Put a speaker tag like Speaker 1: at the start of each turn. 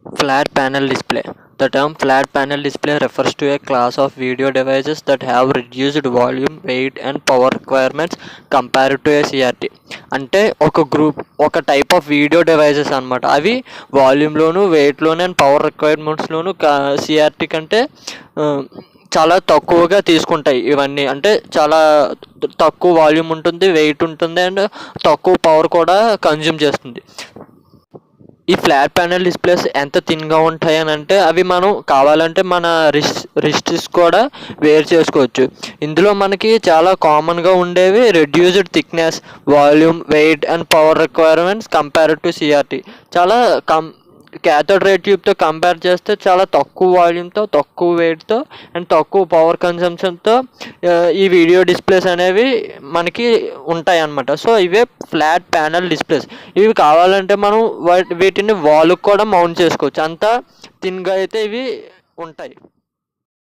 Speaker 1: Flat panel display. The term flat panel display refers to a class of video devices that have reduced volume, weight and power requirements compared to a CRT. అంటే ఒక type of video devices అనమాట. అవి వాల్యూమ్లోను, వెయిట్లోను and power రిక్వైర్మెంట్స్లోను CRT కంటే చాలా తక్కువగా తీసుకుంటాయి. ఇవన్నీ అంటే చాలా తక్కువ వాల్యూమ్ ఉంటుంది, వెయిట్ ఉంటుంది అండ్ తక్కువ పవర్ కూడా కన్జ్యూమ్ చేస్తుంది. ఈ ఫ్లాట్ ప్యానెల్ డిస్ప్లేస్ ఎంత థిన్గా ఉంటాయి అని అంటే అవి మనం కావాలంటే మన రిస్ట్స్ కూడా వేర్ చేసుకోవచ్చు. ఇందులో మనకి చాలా కామన్గా ఉండేవి reduced thickness, volume, weight and power requirements compared to CRT. చాలా క్యాథోడ్ రే ట్యూబ్తో కంపేర్ చేస్తే చాలా తక్కువ వాల్యూమ్తో, తక్కువ వెయిట్తో అండ్ తక్కువ పవర్ కన్సంప్షన్తో ఈ వీడియో డిస్ప్లేస్ అనేవి మనకి ఉంటాయి అన్నమాట. సో ఇవే ఫ్లాట్ ప్యానల్ డిస్ప్లేస్. ఇవి కావాలంటే మనం వీటిని వాల్కి కూడా మౌంట్ చేసుకోవచ్చు, అంత థిన్గా అయితే ఇవి ఉంటాయి.